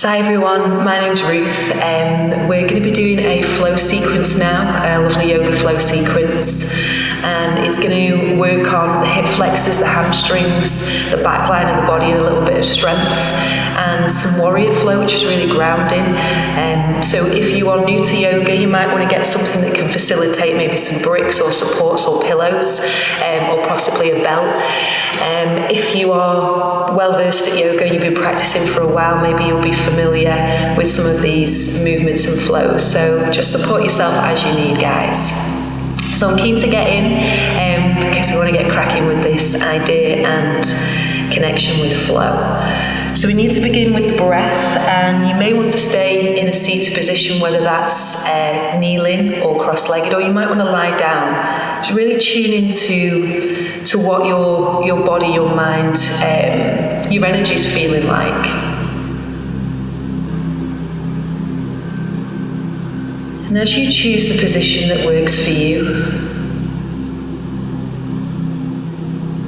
So hi everyone, my name's Ruth. We're going to be doing a flow sequence now, a lovely yoga flow sequence, and it's going to work on the hip flexors, the hamstrings, the back line of the body, and a little bit of strength, and some warrior flow, which is really grounding. So if you are new to yoga, you might want to get something that can facilitate maybe some bricks or supports or pillows, or possibly a belt. If you are well versed at yoga and you've been practicing for a while, maybe you'll be familiar with some of these movements and flows. So just support yourself as you need, guys. So I'm keen to get in because we want to get cracking with this idea and connection with flow. So we need to begin with the breath, and you may want to stay in a seated position, whether that's kneeling or cross-legged, or you might want to lie down. Just really tune into what your body, your mind, your energy is feeling like. And as you choose the position that works for you,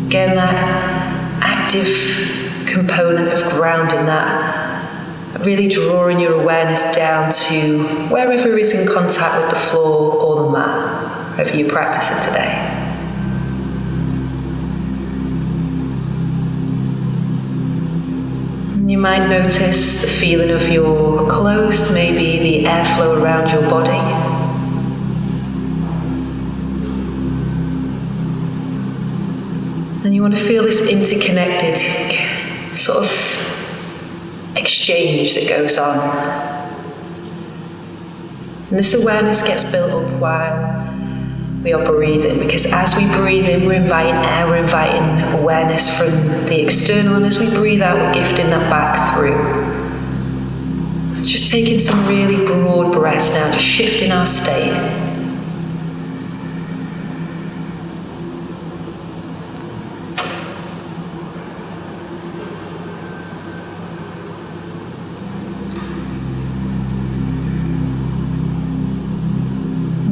again, that active component of grounding, that really drawing your awareness down to wherever is in contact with the floor or the mat, wherever you're practicing today. You might notice the feeling of your clothes, maybe the airflow around your body. Then you want to feel this interconnected sort of exchange that goes on. And this awareness gets built up while we are breathing, because as we breathe in, we're inviting air, we're inviting awareness from the external, and as we breathe out, we're gifting that back through. So just taking some really broad breaths now, just shifting our state.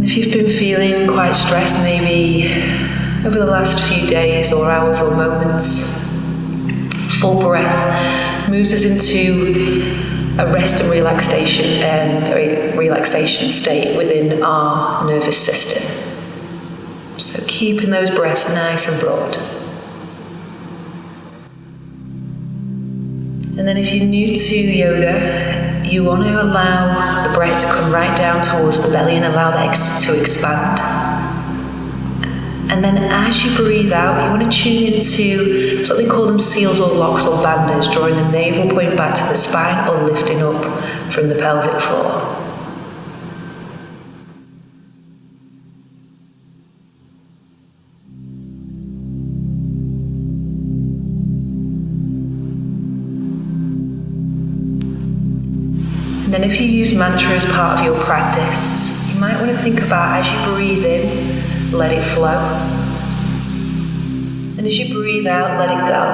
If you've been feeling quite stressed, maybe over the last few days or hours or moments, full breath moves us into a rest and relaxation state within our nervous system. So keeping those breaths nice and broad. And then if you're new to yoga, you want to allow the breath to come right down towards the belly and allow that to expand. And then as you breathe out, you want to tune into something called seals or locks or bandhas, drawing the navel point back to the spine or lifting up from the pelvic floor. And then if you use mantra as part of your practice, you might want to think about, as you breathe in, let it flow. And as you breathe out, let it go.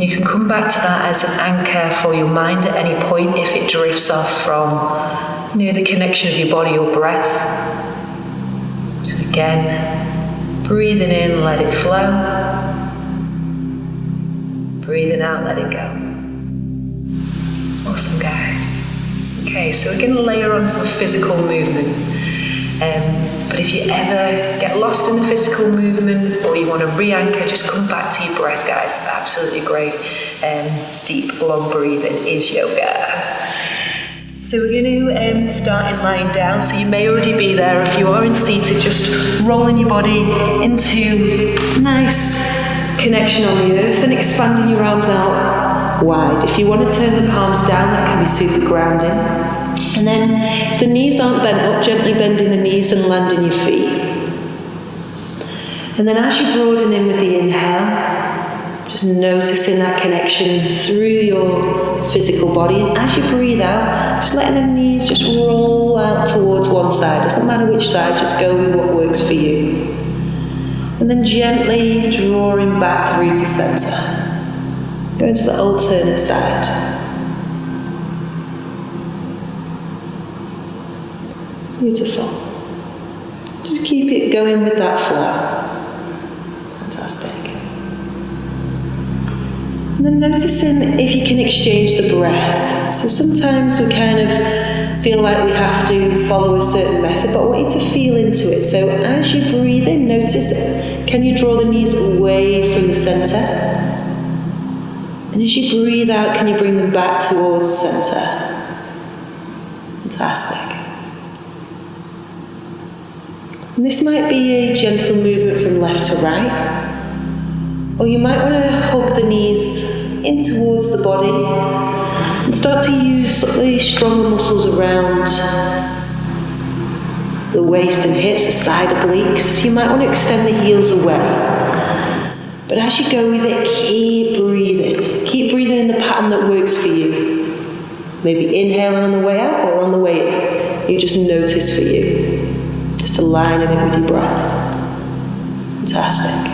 You can come back to that as an anchor for your mind at any point if it drifts off from the connection of your body or breath. So again, breathing in, let it flow. Breathing out, let it go. Awesome, guys. Okay, so we're going to layer on some physical movement. But if you ever get lost in the physical movement or you want to re-anchor, just come back to your breath, guys. It's absolutely great. Deep, long breathing is yoga. So we're going to start in lying down. So you may already be there. If you are in seated, just rolling your body into nice connection on the earth and expanding your arms out wide. If you want to turn the palms down, that can be super grounding. And then if the knees aren't bent up, gently bending the knees and landing your feet. And then as you broaden in with the inhale, just noticing that connection through your physical body. And as you breathe out, just letting the knees just roll out towards one side. Doesn't matter which side, just go with what works for you. And then gently drawing back through to center. Going to the alternate side. Beautiful. Just keep it going with that flow. Fantastic. And then noticing if you can exchange the breath. So sometimes we kind of feel like we have to follow a certain method, but I want you to feel into it. So as you breathe in, notice, can you draw the knees away from the centre? And as you breathe out, can you bring them back towards the centre? Fantastic. And this might be a gentle movement from left to right. Or you might want to hug the knees in towards the body and start to use slightly stronger muscles around the waist and hips, the side obliques. You might want to extend the heels away. But as you go with it, keep breathing. Keep breathing in the pattern that works for you. Maybe inhaling on the way out or on the way in. You just notice for you. Just aligning it with your breath. Fantastic.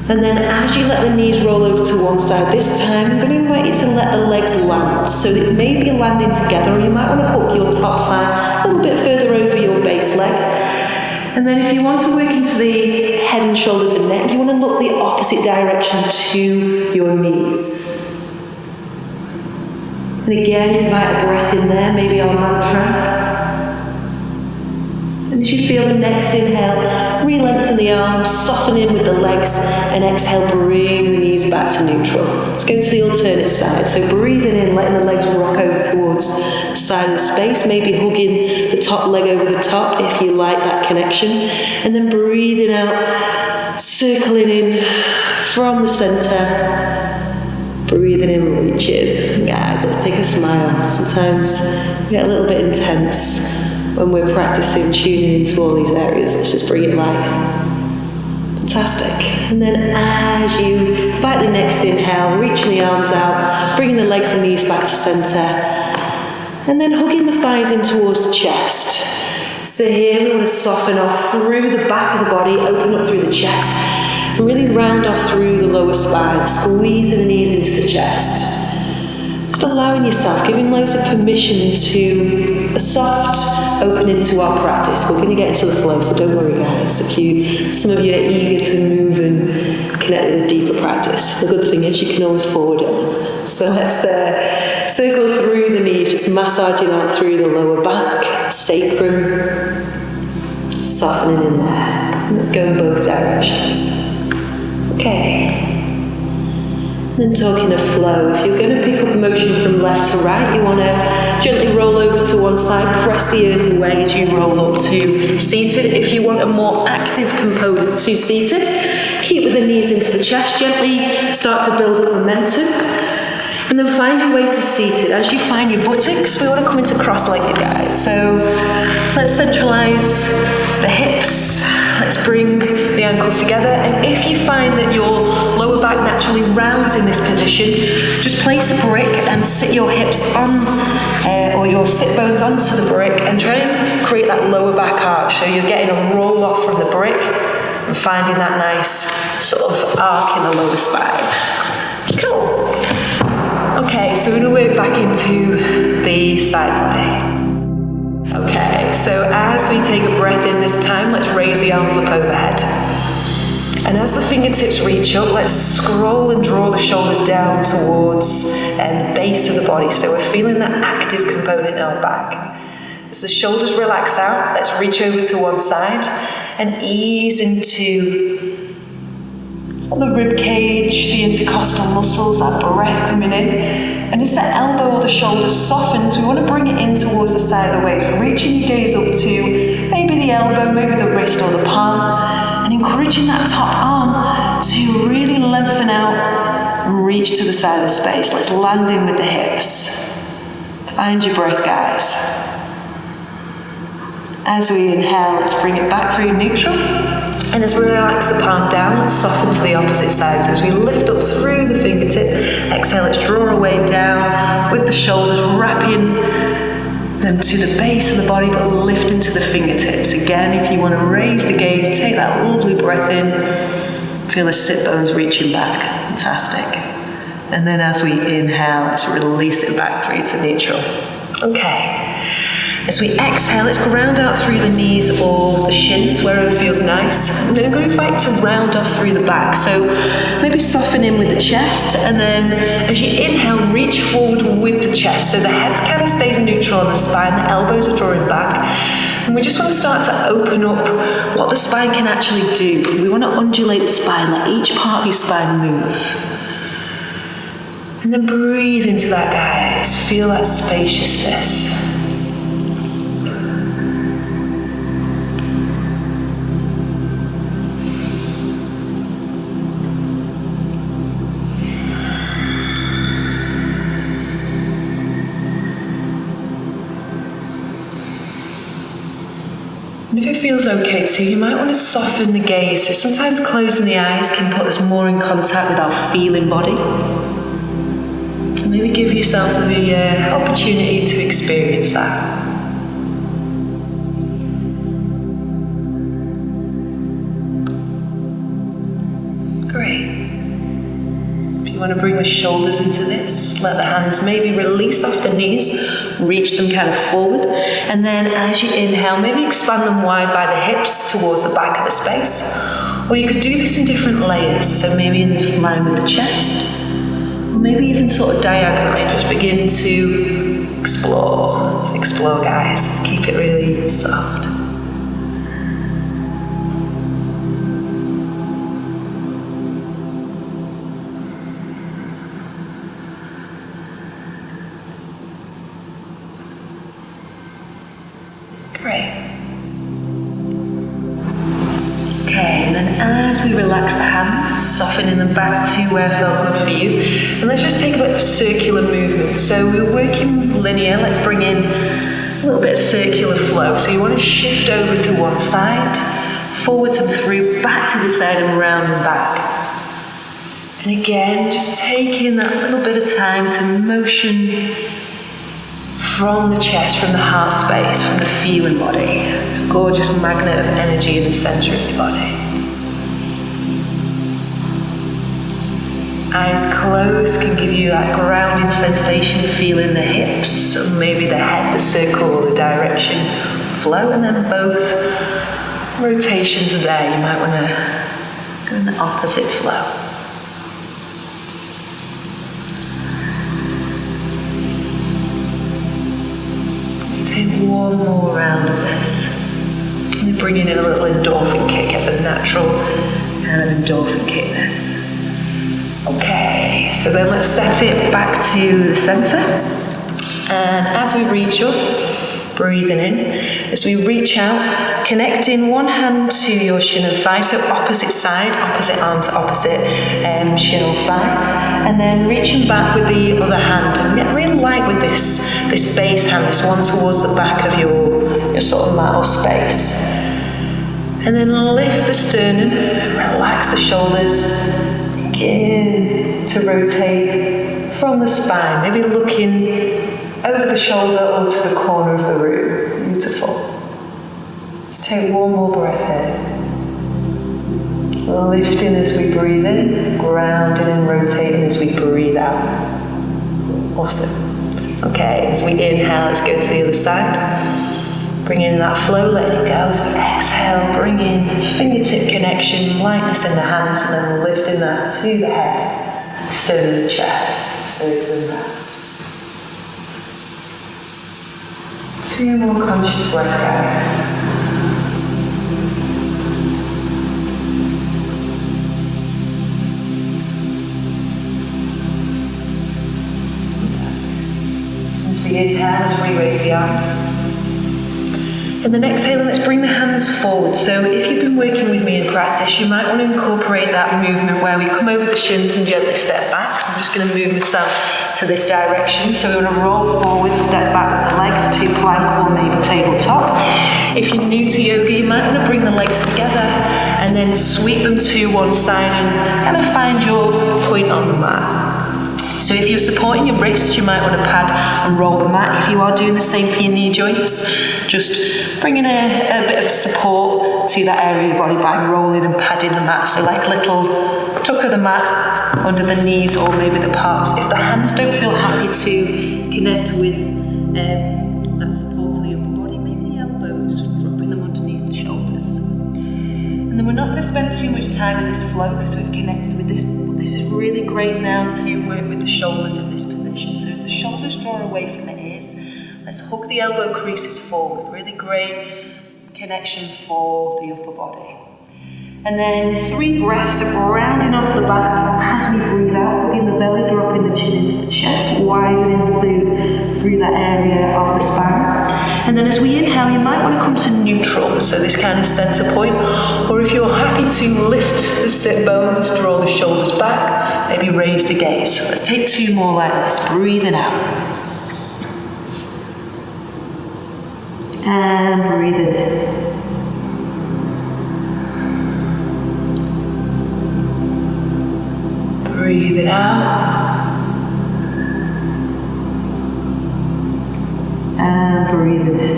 And then as you let the knees roll over to one side, this time I'm going to invite you to let the legs land. So it's maybe landing together, or you might want to hook your top thigh a little bit further over your base leg. And then if you want to work into the head and shoulders and neck, you want to look the opposite direction to your knees. And again, invite a breath in there, maybe our mantra. And as you feel the next inhale, re-lengthen the arms, soften in with the legs, and exhale, bring the knees back to neutral. Let's go to the alternate side. So breathing in, letting the legs rock over towards the side of the space, maybe hugging the top leg over the top if you like that connection. And then breathing out, circling in from the centre. Breathing in, reaching. Guys, let's take a smile. Sometimes we get a little bit intense when we're practicing tuning into all these areas. Let's just bring it light. Fantastic. And then as you invite the next inhale, reaching the arms out, bringing the legs and knees back to centre, and then hugging the thighs in towards the chest. So here we want to soften off through the back of the body, open up through the chest, and really round off through the lower spine, squeezing the knees into the chest. Just allowing yourself, giving loads of permission to a soft opening to our practice. We're going to get into the flow, so don't worry guys. Some of you are eager to move and connect with a deeper practice. The good thing is you can always forward it. So let's circle through the knees, just massaging out through the lower back, sacrum, softening in there. Let's go in both directions. Okay. Then talking of flow, if you're going to pick up motion from left to right, you want to gently roll over to one side, press the earth away as you roll up to seated. If you want a more active component to seated, keep with the knees into the chest, gently start to build up momentum, and then find your way to seated. As you find your buttocks, we want to come into cross-legged, guys. So let's centralize the hips. Let's bring the ankles together, and if you find that your lower back naturally rounds in this position, just place a brick and sit your hips on, or your sit bones onto the brick, and try and create that lower back arch. So you're getting a roll off from the brick and finding that nice sort of arc in the lower spine. Cool. Okay, so we're going to work back into the side body. Okay, so as we take a breath in this time, let's raise the arms up overhead. And as the fingertips reach up, let's scroll and draw the shoulders down towards the base of the body. So we're feeling that active component in our back. As the shoulders relax out, let's reach over to one side and ease into the rib cage, the intercostal muscles, that breath coming in. And as the elbow or the shoulder softens, we want to bring it in towards the side of the waist, reaching your gaze up to maybe the elbow, maybe the wrist or the palm, and encouraging that top arm to really lengthen out and reach to the side of the space. Let's land in with the hips. Find your breath, guys. As we inhale, let's bring it back through neutral. And as we relax the palm down, let's soften to the opposite side. So as we lift up through the fingertip, exhale, let's draw our way down with the shoulders, wrapping them to the base of the body, but lifting to the fingertips. Again, if you want to raise the gaze, take that lovely breath in. Feel the sit bones reaching back. Fantastic. And then as we inhale, let's release it back through to neutral. Okay. As we exhale, let's ground out through the knees or the shins, wherever feels nice. And then I'm going to invite you to round off through the back. So maybe soften in with the chest, and then as you inhale, reach forward with the chest. So the head kind of stays neutral on the spine, the elbows are drawing back. And we just want to start to open up what the spine can actually do. We want to undulate the spine, let each part of your spine move. And then breathe into that, guys. Feel that spaciousness. And if it feels okay too, you might want to soften the gaze. So sometimes closing the eyes can put us more in contact with our feeling body. So maybe give yourself the opportunity to experience that. Great. If you want to bring the shoulders into this, let the hands maybe release off the knees, reach them kind of forward, and then as you inhale, maybe expand them wide by the hips towards the back of the space. Or you could do this in different layers, so maybe in line with the chest, or maybe even sort of diagonally. Just begin to explore. Explore, guys. Let's keep it really soft. Great. Okay, and then as we relax the hands, softening them back to where it felt good for you, and let's just take a bit of circular movement. So we're working linear, let's bring in a little bit of circular flow. So you want to shift over to one side, forwards and through, back to the side and round and back. And again, just taking that little bit of time to motion from the chest, from the heart space, from the feeling body. This gorgeous magnet of energy in the center of your body. Eyes closed can give you that grounding sensation, feeling the hips, or maybe the head, the circle, or the direction flow, and then both rotations are there. You might want to go in the opposite flow. Take one more round of this. And you're bringing in a little endorphin kick. It's a natural kind of endorphin kick, this. Okay, so then let's set it back to the center. And as we reach up, breathing in, as we reach out, connecting one hand to your shin and thigh, so opposite side, opposite arm to opposite shin or thigh, and then reaching back with the other hand, and get really light with this base hand, this one towards the back of your sort of mat or space. And then lift the sternum, relax the shoulders, begin to rotate from the spine, maybe looking over the shoulder or to the corner of the room. Beautiful. Let's take one more breath here. Lifting as we breathe in, grounding and rotating as we breathe out. Awesome. Okay, as we inhale, let's go to the other side. Bring in that flow, letting it go. As we exhale, bring in fingertip connection, lightness in the hands, and then lifting that to the head, sternum and chest, circling back. 2 more conscious breath, guys. As we inhale, let's re-raise the arms. And then exhaling, let's bring the hands forward. So if you've been working with me in practice, you might want to incorporate that movement where we come over the shins and gently step back. So I'm just going to move myself to this direction. So we want to roll forward, step back with the legs to plank or maybe tabletop. If you're new to yoga, you might want to bring the legs together and then sweep them to one side and kind of find your point on the mat. So if you're supporting your wrists, you might want to pad and roll the mat. If you are doing the same for your knee joints, just bringing a bit of support to that area of your body by rolling and padding the mat. So like a little tuck of the mat under the knees or maybe the palms. If the hands don't feel happy to connect with that support for the upper body, not going to spend too much time in this flow because we've connected with this. But this is really great now to work with the shoulders in this position. So as the shoulders draw away from the ears, let's hook the elbow creases forward. Really great connection for the upper body. And then 3 breaths of rounding off the back as we breathe out, hugging the belly, dropping the chin into the chest, widening through that area of the spine. And then as we inhale, you might want to come to neutral, so this kind of center point. Or if you're happy to lift the sit bones, draw the shoulders back, maybe raise the gaze. Let's take 2 more like this, breathing out. And breathing in. Breathe it out. And breathe it in.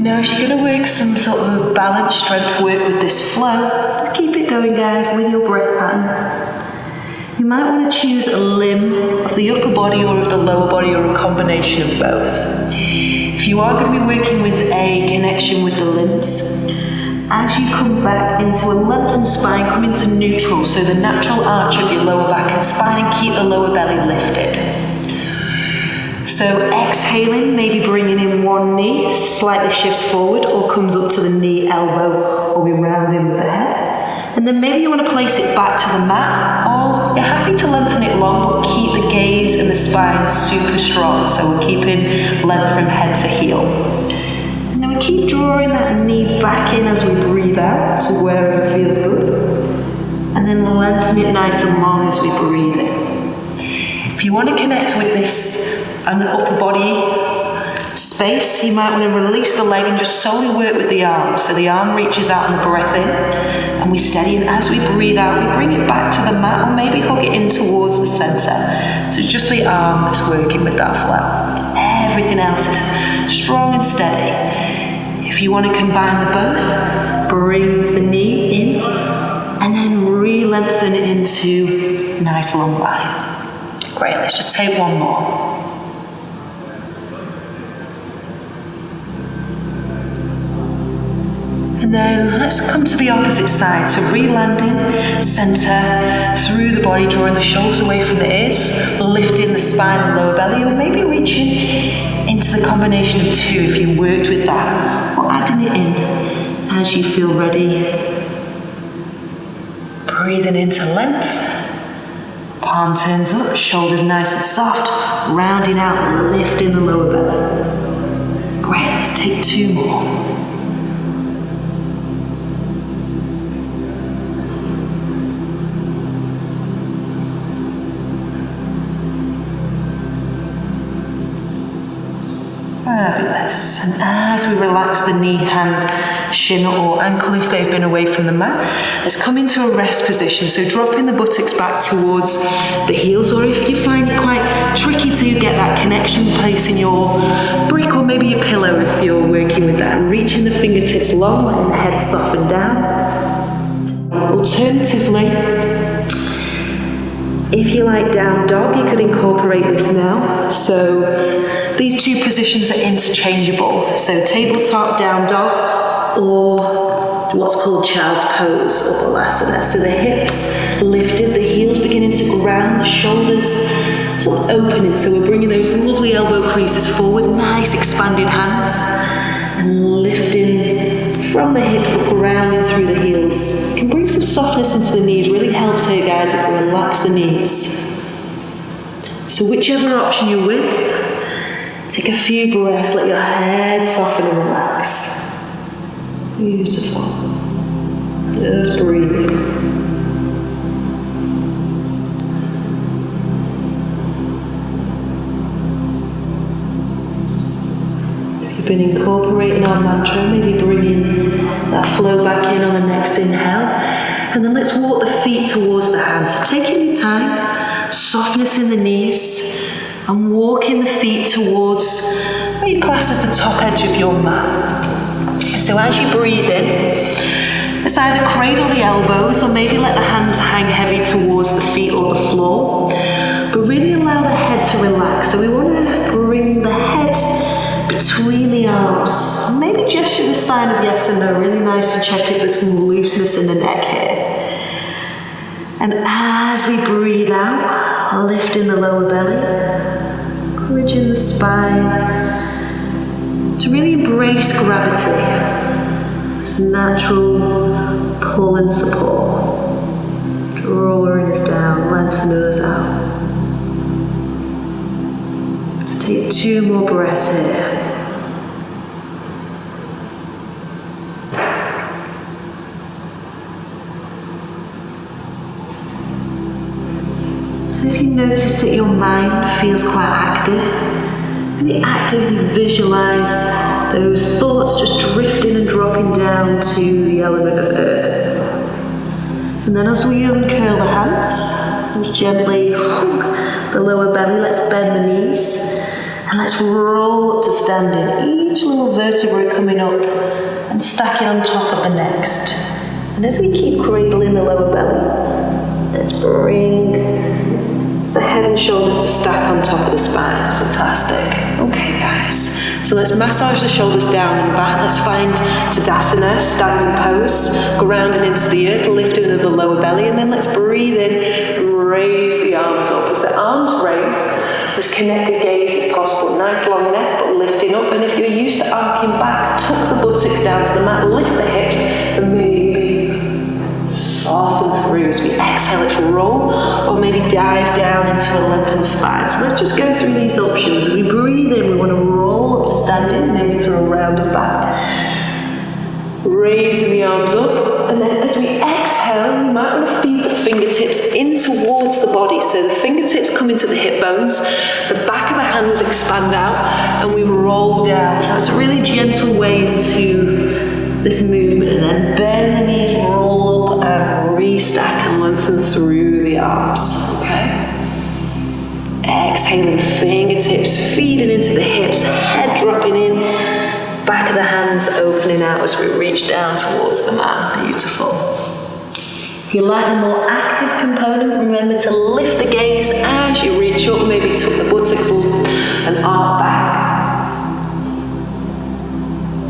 Now if you're going to work some sort of balance strength work with this flow, just keep it going guys with your breath pattern. You might want to choose a limb of the upper body or of the lower body or a combination of both. If you are going to be working with a connection with the limbs, as you come back into a lengthened spine, come into neutral, so the natural arch of your lower back and spine, and keep the lower belly lifted. So exhaling, maybe bringing in one knee, slightly shifts forward or comes up to the knee, elbow, or we round in with the head. And then maybe you want to place it back to the mat, or you're happy to lengthen it long, but keep the gaze and the spine super strong, so we're keeping length from head to heel. And then we keep drawing that knee back in as we breathe out to wherever feels good. And then lengthen it nice and long as we breathe in. If you want to connect with this and upper body space, you might want to release the leg and just solely work with the arm. So the arm reaches out on the breath in, and we steady, and as we breathe out, we bring it back to the mat, or maybe hug it in towards the center. So it's just the arm that's working with that flow. Everything else is strong and steady. If you want to combine the both, bring the knee in, and then re-lengthen it into nice long line. Great, let's just take 1 more. And then let's come to the opposite side. So re-landing, center, through the body, drawing the shoulders away from the ears, lifting the spine and lower belly, or maybe reaching into the combination of 2 if you worked with that, or adding it in as you feel ready. Breathing into length, palm turns up, shoulders nice and soft, rounding out, lifting the lower belly. Great, let's take 2 more. Fabulous. And as we relax the knee, hand, shin or ankle if they've been away from the mat, let's come into a rest position. So dropping the buttocks back towards the heels, or if you find it quite tricky to get that connection, placing your brick or maybe your pillow if you're working with that, and reaching the fingertips long, letting the head soften down. Alternatively, if you like down dog, you could incorporate this now. So these 2 positions are interchangeable. So tabletop down dog, or what's called child's pose or balasana. So the hips lifted, the heels beginning to ground, the shoulders sort of opening. So we're bringing those lovely elbow creases forward, nice expanded hands, and lifting from the hips but grounding through the heels. You can bring some softness into the knees. Really helps here guys if we relax the knees. So whichever option you're with, take a few breaths, let your head soften and relax. Beautiful. Just breathing. If you've been incorporating our mantra, maybe bringing that flow back in on the next inhale. And then let's walk the feet towards the hands. So taking your time, softness in the knees, and walking the feet towards what you class as the top edge of your mat. So as you breathe in, let's either cradle the elbows or maybe let the hands hang heavy towards the feet or the floor, but really allow the head to relax. So we want to bring the head between the arms, maybe gesture to check if there's some looseness in the neck here. And as we breathe out, lifting the lower belly, encouraging the spine to really embrace gravity, this natural pull and support, drawing us down, lengthening us out. Just take 2 more breaths here. If you notice that your mind feels quite active, really actively visualize those thoughts just drifting and dropping down to the element of earth. And then as we uncurl the hands, let's gently hug the lower belly, let's bend the knees, and let's roll up to standing. Each little vertebra coming up and stacking on top of the next. And as we keep cradling the lower belly, let's bring the head and shoulders to stack on top of the spine. Fantastic. Okay, guys. So let's massage the shoulders down and back. Let's find Tadasana, standing pose, grounding into the earth, lifting into the lower belly, and then let's breathe in and raise the arms up. As the arms raise, let's connect the gaze if possible. Nice long neck, but lifting up. And if you're used to arcing back, tuck the buttocks down to the mat, lift the hips, and maybe soften through. As we exhale, let's roll, or maybe dive down into a lengthened spine. So let's just go through these options. As we breathe in, we want to roll up to standing, maybe through a rounded back. Raising the arms up, and then as we exhale, you might want to feed the fingertips in towards the body. So the fingertips come into the hip bones, the back of the hands expand out, and we roll down. So it's a really gentle way into this movement, and then bend the knees, roll up and restack and lengthen through the arms, okay? Exhaling, fingertips feeding into the hips, head dropping in, back of the hands opening out as we reach down towards the mat. Beautiful. If you like the more active component, remember to lift the gaze as you reach up, maybe tuck the buttocks and arc back.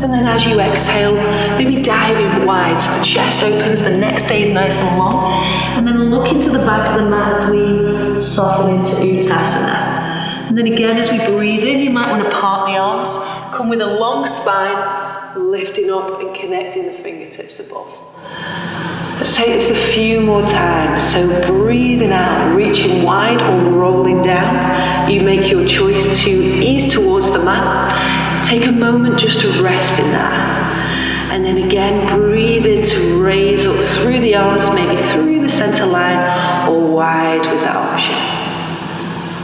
And then as you exhale, maybe diving wide, so the chest opens, the neck stays nice and long, and then look into the back of the mat as we soften into Uttasana. And then again, as we breathe in, you might want to part the arms, come with a long spine, lifting up and connecting the fingertips above. Let's take this a few more times. So breathing out, reaching wide or rolling down. You make your choice to ease towards the mat. Take a moment just to rest in that. And then again, breathe in to raise up through the arms, maybe through the center line or wide with that option.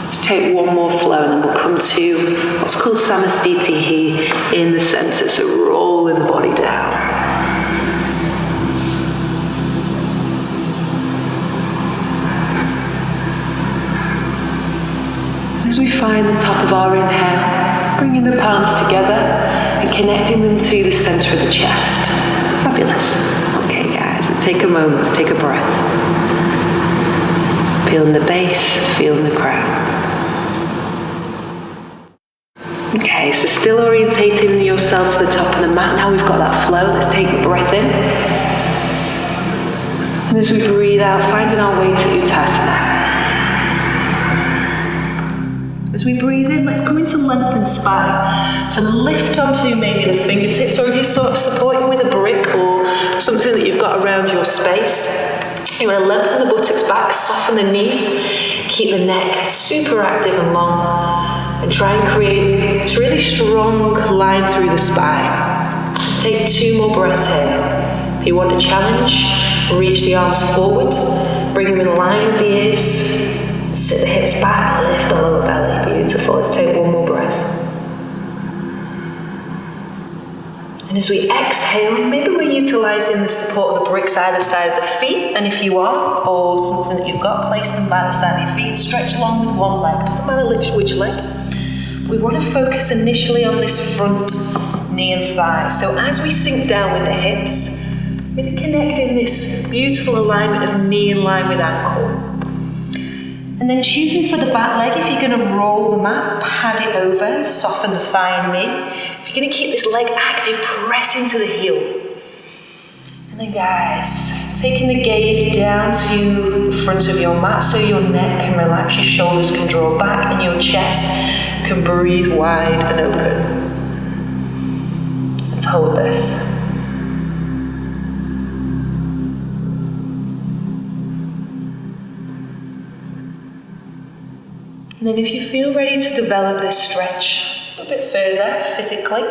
Let's take one more flow and then we'll come to what's called Samastiti here in the center. So rolling the body down. As we find the top of our inhale, bringing the palms together and connecting them to the center of the chest. Fabulous. Okay, guys, let's take a moment, let's take a breath. Feeling the base, feeling the crown. Okay, so still orientating yourself to the top of the mat. Now we've got that flow, let's take a breath in. And as we breathe out, finding our way to Uttasana. As we breathe in, let's come into lengthened spine. So lift onto maybe the fingertips, or if you're sort of supporting with a brick or something that you've got around your space, you want to lengthen the buttocks back, soften the knees, keep the neck super active and long, and try and create this really strong line through the spine. Let's take 2 more breaths here. If you want a challenge, reach the arms forward, bring them in line with the ears. Sit the hips back, lift the lower belly. Beautiful. Let's take 1 more breath. And as we exhale, maybe we're utilising the support of the bricks either side of the feet, and if you are, or something that you've got, place them by the side of your feet, stretch along with one leg. Doesn't matter which leg. We want to focus initially on this front knee and thigh. So as we sink down with the hips, we're connecting this beautiful alignment of knee in line with ankle. And then choosing for the back leg, if you're going to roll the mat, pad it over and soften the thigh and knee. If you're going to keep this leg active, press into the heel. And then guys, taking the gaze down to the front of your mat so your neck can relax, your shoulders can draw back, and your chest can breathe wide and open. Let's hold this. And then if you feel ready to develop this stretch a bit further physically,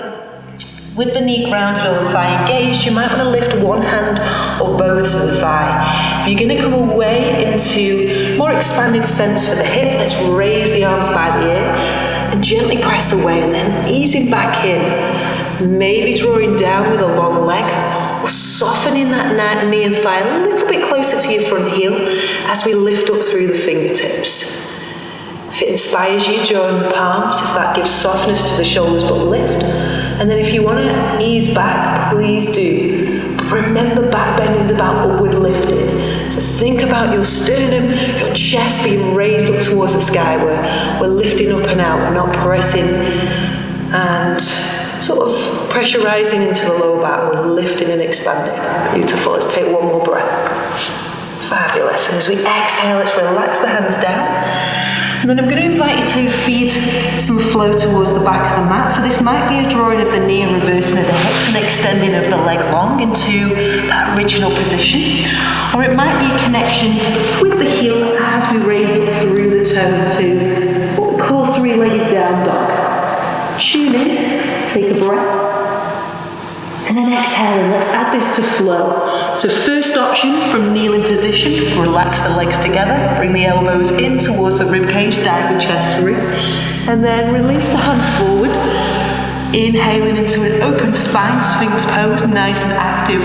with the knee grounded or the thigh engaged, you might want to lift one hand or both to the thigh. If you're going to come away into more expanded sense for the hip, let's raise the arms by the ear and gently press away, and then easing back in, maybe drawing down with a long leg, or softening that knee and thigh a little bit closer to your front heel as we lift up through the fingertips. If it inspires you, join the palms, if that gives softness to the shoulders, but lift. And then if you want to ease back, please do. But remember, back bending is about upward lifting. So think about your sternum, your chest being raised up towards the sky, where we're lifting up and out, we're not pressing and sort of pressurizing into the lower back, we're lifting and expanding. Beautiful, let's take one more breath. Fabulous, and as we exhale, let's relax the hands down. And then I'm going to invite you to feed some flow towards the back of the mat. So this might be a drawing of the knee and reversing of the hips and extending of the leg long into that original position. Or it might be a connection with the heel as we raise it through the toe to what we call three-legged down dog. Tune in, take a breath. And then exhaling, let's add this to flow. So first option from kneeling position, relax the legs together, bring the elbows in towards the rib cage, dive the chest through, and then release the hands forward, inhaling into an open spine, sphinx pose, nice and active,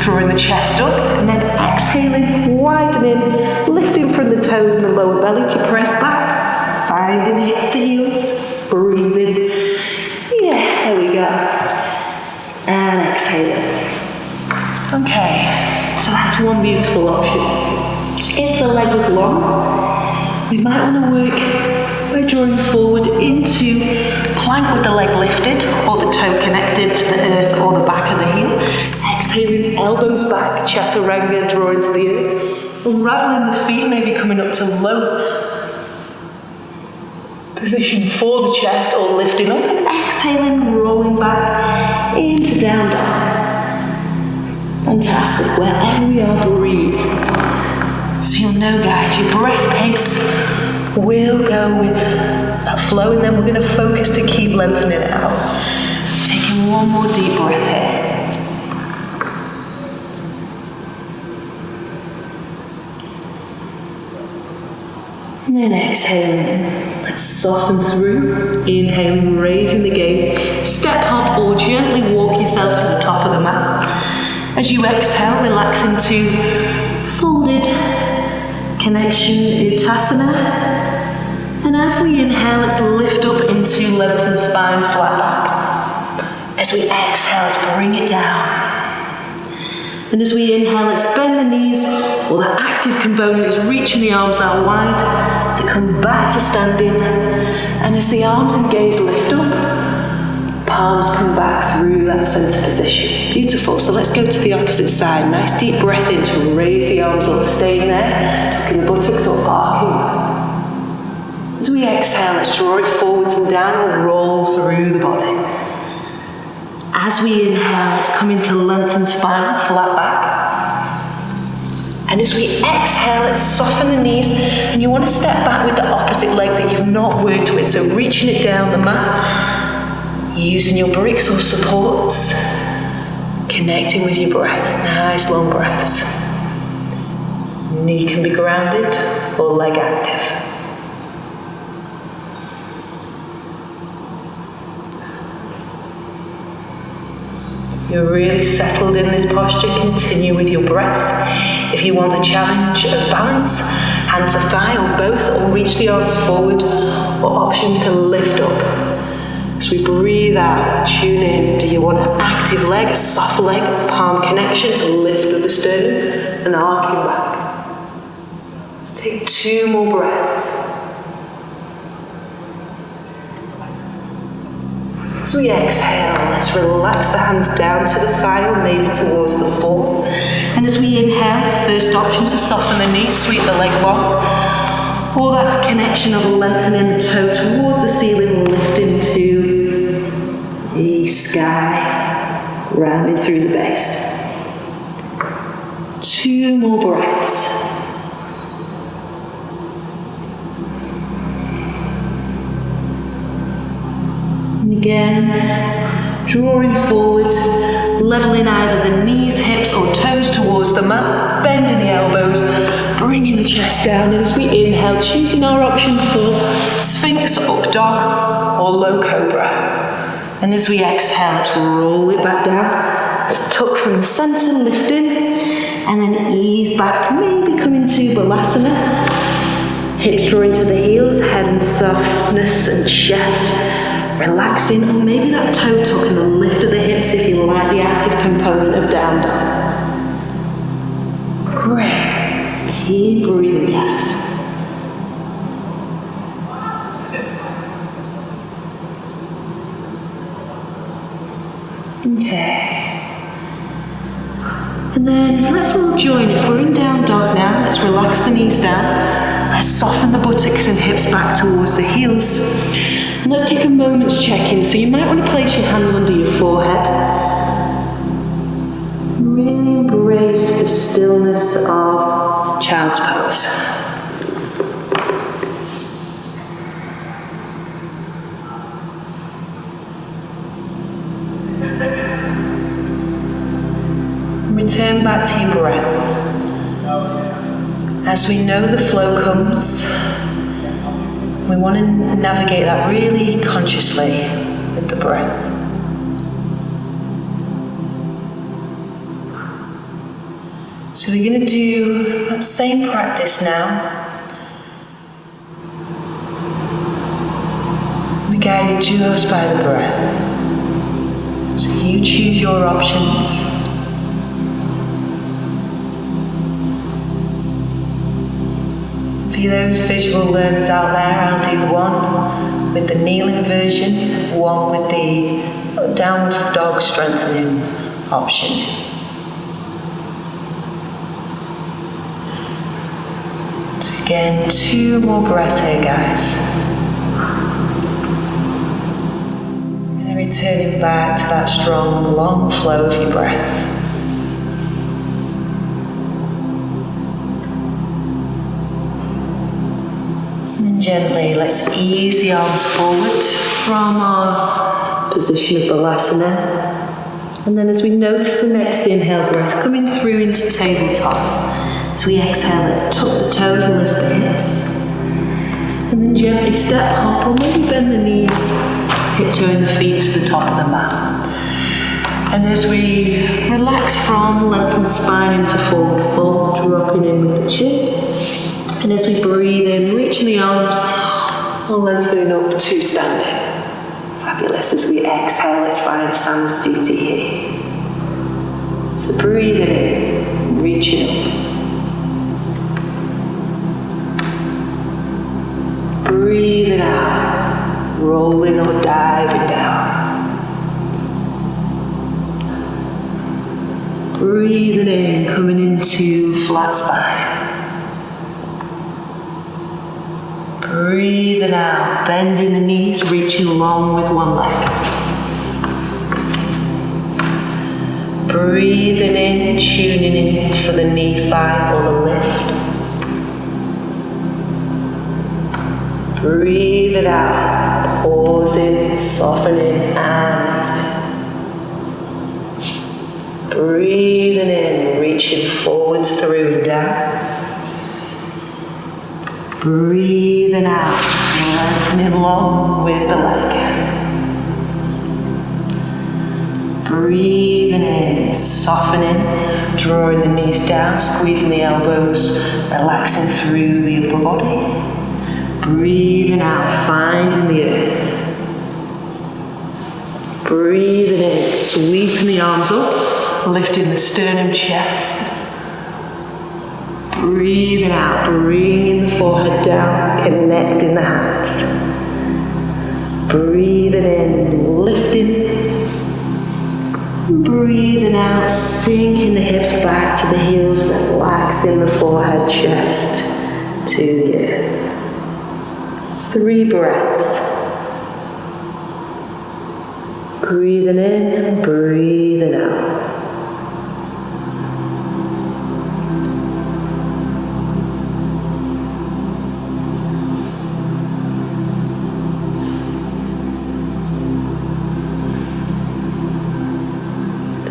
drawing the chest up, and then exhaling, widening, lifting from the toes and the lower belly to press back, finding hips to heels, breathing, yeah, there we go. And exhale. Okay, so that's one beautiful option. If the leg was long, we might want to work by drawing forward into plank with the leg lifted or the toe connected to the earth or the back of the heel. Exhaling, elbows back, chaturanga, drawing to the earth. Unraveling the feet, maybe coming up to low position for the chest or lifting up, and exhaling, rolling back into down dog. Fantastic. Wherever we are, breathe. So you'll know, guys, your breath pace will go with that flow, and then we're going to focus to keep lengthening it out. So taking one more deep breath here. And then exhaling. Let's soften through. Inhaling, raising the gaze. Step hop or gently walk yourself to the top of the mat. As you exhale, relax into folded connection Uttasana. And as we inhale, let's lift up into lengthened spine, flat back. As we exhale, let's bring it down. And as we inhale, let's bend the knees, or the active component is reaching the arms out wide to come back to standing. And as the arms and gaze lift up, palms come back through that center position. Beautiful. So let's go to the opposite side. Nice deep breath in to raise the arms up, staying there, tucking the buttocks or arcing back. As we exhale, let's draw it forwards and down and roll through the body. As we inhale, let's come into lengthened spine, flat back. And as we exhale, let's soften the knees. And you want to step back with the opposite leg that you've not worked with. So reaching it down the mat, using your bricks or supports, connecting with your breath. Nice long breaths. Knee can be grounded or leg active. You're really settled in this posture, continue with your breath. If you want the challenge of balance, hand to thigh or both, or reach the arms forward, or options to lift up. As we breathe out, tune in. Do you want an active leg, a soft leg, palm connection, lift of the sternum, and arcing back. Let's take 2 more breaths. As we exhale, let's relax the hands down to the thigh or maybe towards the floor. And as we inhale, first option to soften the knees, sweep the leg long. Or that connection of lengthening the toe towards the ceiling, lifting to the sky, rounding through the base. 2 more breaths. And again, drawing forward, leveling either the knees, hips or toes towards the mat, bending the elbows, bringing the chest down, and as we inhale, choosing our option for Sphinx, up dog or low cobra. And as we exhale, let's roll it back down. Let's tuck from the center, lifting, and then ease back, maybe coming to Balasana. Hips draw into the heels, head and softness and chest. Relaxing, or maybe that toe tuck and the lift of the hips if you like the active component of down dog. Great. Keep breathing, guys. Okay. And then let's all join. If we're in down dog now, let's relax the knees down. Let's soften the buttocks and hips back towards the heels. And let's take a moment's check-in. So you might want to place your hands under your forehead. Really embrace the stillness of child's pose. Return back to your breath. As we know the flow comes, we want to navigate that really consciously with the breath. So we're going to do that same practice now. We're guided just by the breath. So you choose your options. For those visual learners out there, I'll do one with the kneeling version, one with the downward dog strengthening option. So again, 2 more breaths here, guys. And then returning back to that strong, long flow of your breath. Gently, let's ease the arms forward from our position of Balasana. And then as we notice the next inhale breath coming through into tabletop. As we exhale, let's tuck the toes and lift the hips. And then gently step hop or maybe bend the knees, tiptoeing the feet to the top of the mat. And as we relax from lengthen spine into forward fold, dropping in with the chin. And as we breathe in, reaching the arms, or lengthening up to standing. Fabulous. As we exhale, let's find Samastiti here. So breathing in, reaching up. Breathing out, rolling or diving down. Breathing in, coming into flat spine. Breathing out, bending the knees, reaching long with one leg. Breathing in, tuning in for the knee, thigh or the lift. Breathing out, pausing, softening and easing. Breathing in, reaching forwards through and down. Breathing out, lengthening long with the leg. Breathing in, softening, drawing the knees down, squeezing the elbows, relaxing through the upper body. Breathing out, finding the earth. Breathing in, sweeping the arms up, lifting the sternum, chest. Breathing out, bringing the forehead down, connecting the hands. Breathing in, lifting. Breathing out, sinking the hips back to the heels, relaxing the forehead, chest to the earth. 3 breaths. Breathing in, breathing out.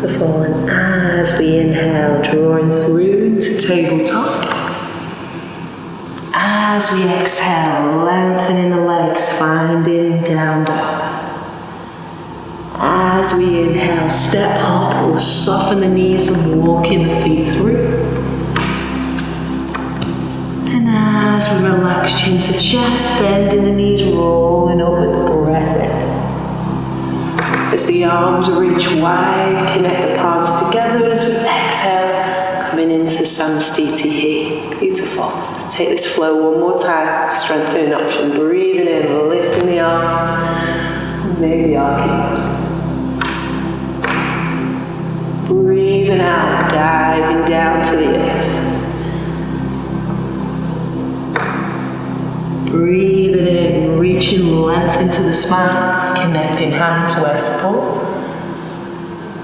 And as we inhale, drawing through to tabletop. As we exhale, lengthening the legs, finding down dog. As we inhale, step up, we'll soften the knees and walking the feet through. And as we relax chin to chest, bending the knees, rolling up with the breath in. As the arms reach wide, connect the palms together as we exhale, coming into Samastitihi. Beautiful. Let's take this flow one more time, strengthening option. Breathing in, lifting the arms, maybe arcing. Breathing out, diving down to the earth. Breathing in, reaching length into the spine, connecting hands where support.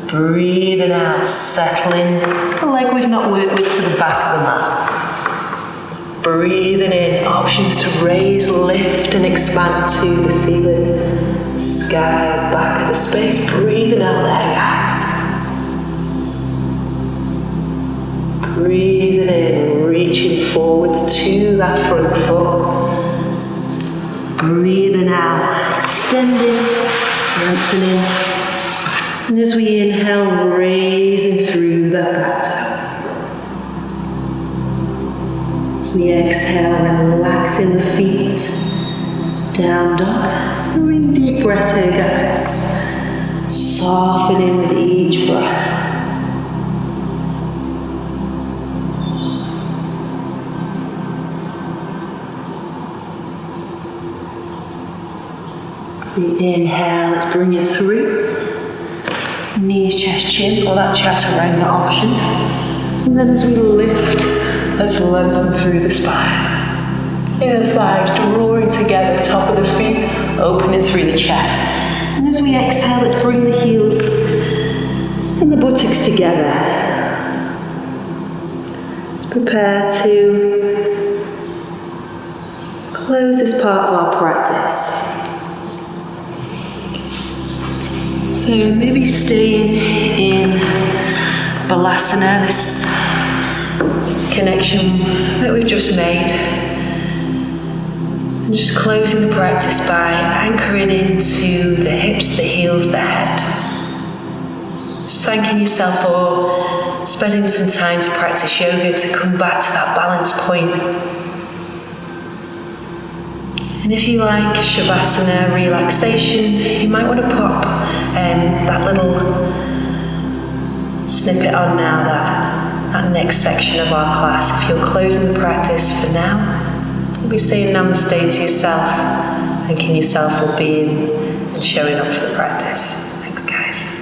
Breathing out, settling the leg we've not worked with to the back of the mat. Breathing in, options to raise, lift and expand to the ceiling, sky, back of the space. Breathing out there, guys. Breathing in, reaching forwards to that front foot. Breathing out, extending, lengthening. And as we inhale, raising through the back toe. As we exhale, relaxing the feet. Down dog. 3 deep breaths here, guys. Softening with each breath. We inhale, let's bring it through. Knees, chest, chin, or that chaturanga option. And then as we lift, let's lengthen through the spine. Inner thighs drawing together, top of the feet, opening through the chest. And as we exhale, let's bring the heels and the buttocks together. Prepare to close this part of our practice. So maybe staying in Balasana, this connection that we've just made. And just closing the practice by anchoring into the hips, the heels, the head. Just thanking yourself for spending some time to practice yoga, to come back to that balance point. And if you like Shavasana relaxation, you might want to pop that little snippet on now, that next section of our class. If you're closing the practice for now, you'll be saying namaste to yourself, thanking yourself for being and showing up for the practice. Thanks, guys.